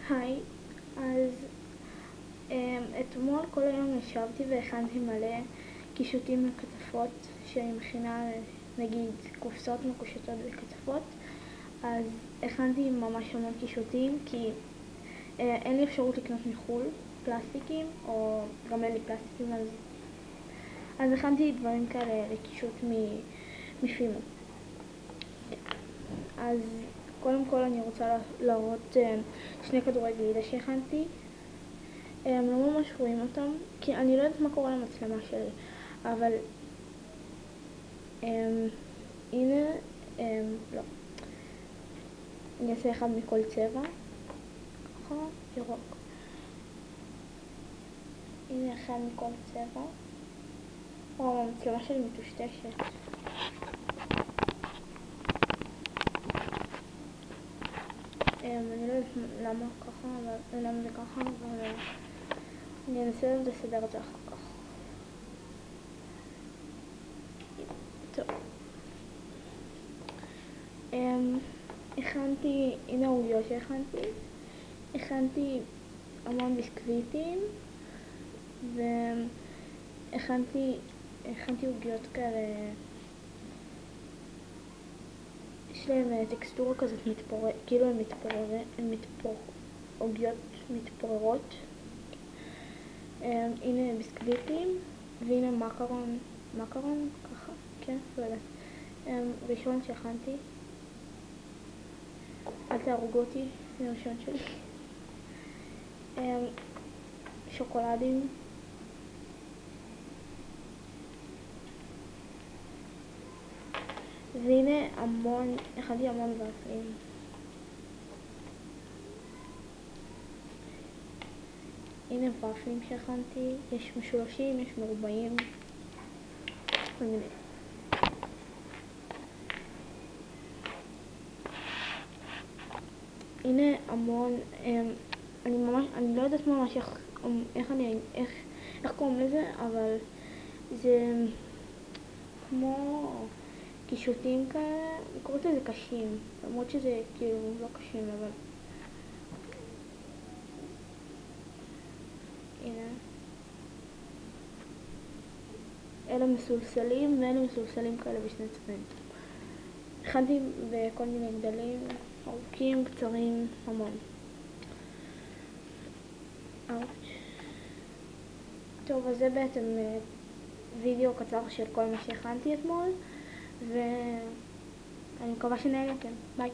היי, אז אתמול כל היום ישבתי והכנתי מלא קישוטים לקצפות שאני מכינה, נגיד קופסאות מקושטות בקצפות. אז הכנתי ממש המון קישוטים כי אין לי אפשרות לקנות מחול פלסטיקים, או גם אין לי פלסטיקים, אז הכנתי דברים כאלה לקישוט מפימו. אז קודם כל אני רוצה להראות שני כדורי גלידה שהכנתי. הם לא ממש רואים אותם, כי אני לא יודעת מה קורה למצלמה שלי, אבל הנה, לא. אני אעשה אחד מכל צבע, ככה, ירוק. הנה אחד מכל צבע. וואו, המצלמה שלי מטושטשת. אני לא יודעת למה ככה, למה זה ככה, אבל אני אנסה לסדר את זה אחר כך. טוב. הכנתי, הנה העוגיות שהכנתי. הכנתי המון ביסקוויטים, והכנתי עוגיות כאלה, יש להם טקסטורה כזאת מתפוררת, כאילו עוגיות מתפוררות. הנה ביסקוויטים, והנה מקרון, ככה, כן, לא יודעת. ראשון שהכנתי, אל תהרגו אותי, זה ראשון שלי. שוקולדים, והנה הכנתי המון ופלים. הנה ופלים שהכנתי, יש משולשים, יש מרובעים, כל מיני. הנה המון, אני לא יודעת ממש איך קוראים לזה, אבל זה כמו קישוטים כאלה, אני קוראת לזה קשים, למרות שזה כאילו לא קשים, אבל הנה, אלה מסולסלים ואלה מסולסלים כאלה בשני צבעים. הכנתי בכל מיני גדלים, ארוכים, קצרים, המון. טוב, אז זה בעצם וידאו קצר של כל מה שהכנתי אתמול, ואני מקווה שנהניתם. ביי.